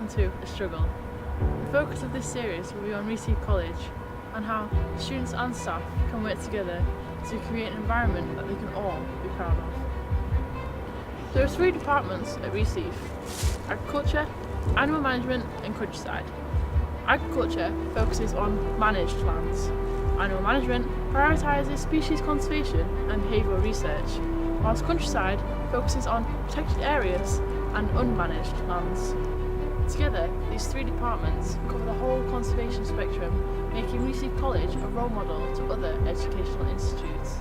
welcome to A Struggle. The focus of this series will be on Receive College and how students and staff can work together to create an environment that they can all be proud of. There are 3 departments at Receive: Agriculture, Animal Management and Countryside. Agriculture focuses on managed lands. Animal Management prioritises species conservation and behavioural research, whilst Countryside focuses on protected areas and unmanaged lands. Together, these 3 departments cover the whole conservation spectrum, making Receive College a role model to other educational institutes.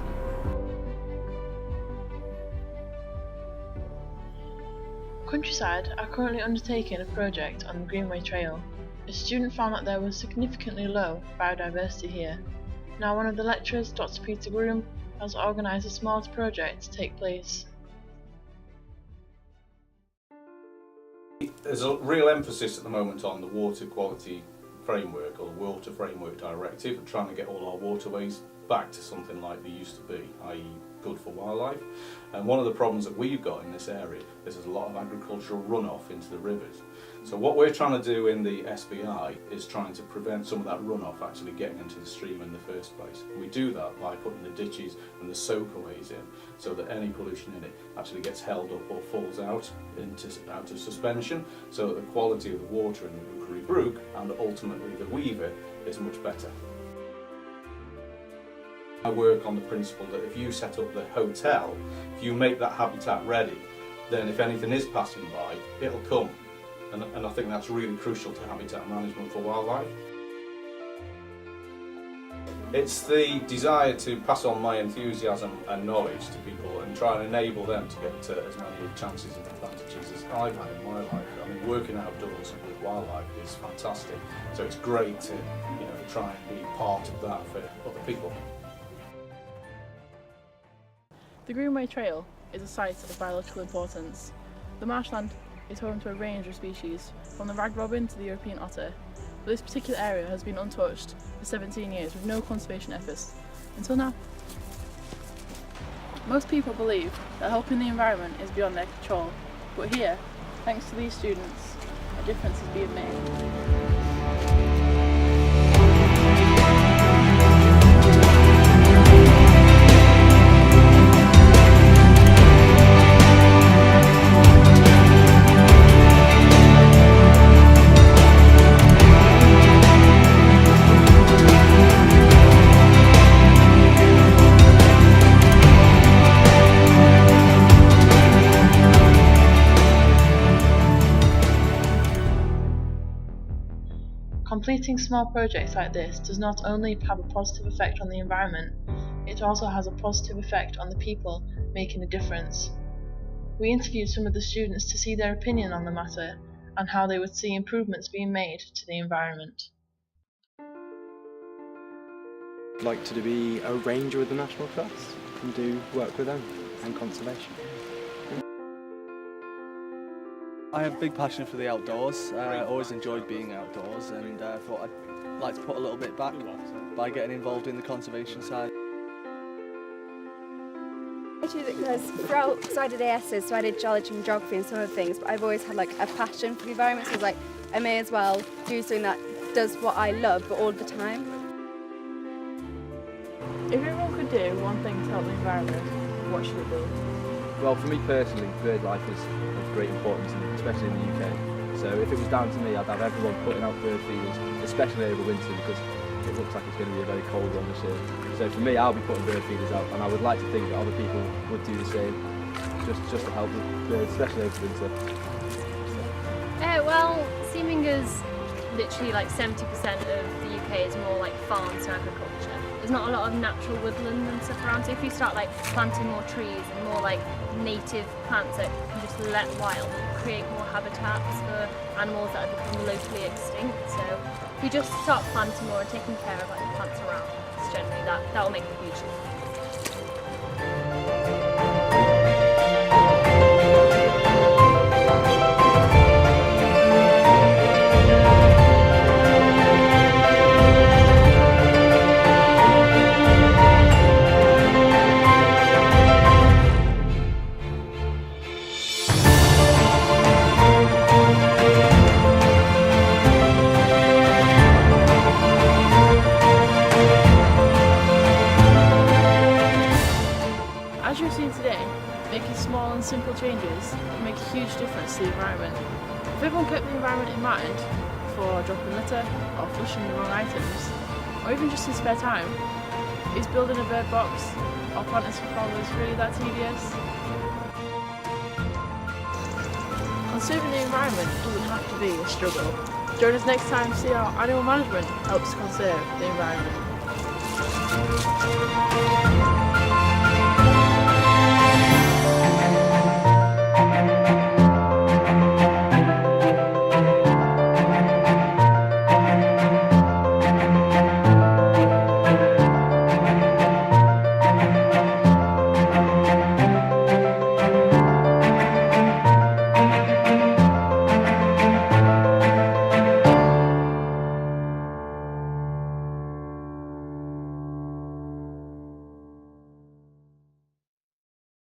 Countryside are currently undertaking a project on the Greenway Trail. A student found that there was significantly low biodiversity here. Now one of the lecturers, Dr. Peter Groom, has organised a small project to take place. There's a real emphasis at the moment on the water quality framework, or the Water Framework Directive, and trying to get all our waterways back to something like they used to be, i.e. good for wildlife. And one of the problems that we've got in this area is there's a lot of agricultural runoff into the rivers. So what we're trying to do in the SBI is trying to prevent some of that runoff actually getting into the stream in the first place. We do that by putting the ditches and the soakaways in, so that any pollution in it actually gets held up or falls out of suspension, so that the quality of the water in the Rookery Brook and ultimately the Weaver is much better. I work on the principle that if you set up the hotel, if you make that habitat ready, then if anything is passing by, it'll come. And I think that's really crucial to habitat management for wildlife. It's the desire to pass on my enthusiasm and knowledge to people and try and enable them to get as many chances and advantages as I've had in my life. I mean, working outdoors with wildlife is fantastic, so it's great to try and be part of that for other people. The Greenway Trail is a site of biological importance. The marshland is home to a range of species, from the rag robin to the European otter. But this particular area has been untouched for 17 years with no conservation efforts until now. Most people believe that helping the environment is beyond their control, but here, thanks to these students, a difference is being made. Completing small projects like this does not only have a positive effect on the environment, it also has a positive effect on the people making a difference. We interviewed some of the students to see their opinion on the matter and how they would see improvements being made to the environment. I'd like to be a ranger with the National Trust and do work with them and conservation. I have a big passion for the outdoors. I always enjoyed being outdoors, and thought I'd like to put a little bit back by getting involved in the conservation side. I choose it because so I did ASs, so I did geology and geography and some other things, but I've always had like a passion for the environment, so I was like, I may as well do something that does what I love, but all the time. If everyone could do one thing to help the environment, what should it be? Well, for me personally, bird life is of great importance, especially in the UK. So if it was down to me, I'd have everyone putting out bird feeders, especially over winter, because it looks like it's going to be a very cold one this year. So for me, I'll be putting bird feeders out, and I would like to think that other people would do the same, just to help the birds, especially over winter. Well, seeming as literally like 70% of the UK is more like farms and agriculture. There's not a lot of natural woodland and stuff around, so if we start like planting more trees and more like native plants that can just let wild, create more habitats for animals that have become locally extinct. So if we just start planting more and taking care of like the plants around us, generally that will make a huge difference. simple changes can make a huge difference to the environment. If everyone kept the environment in mind before dropping litter or flushing the wrong items, or even just in spare time, is building a bird box or planting some flowers really that tedious? Conserving the environment doesn't have to be a struggle. Join us next time to see how animal management helps conserve the environment.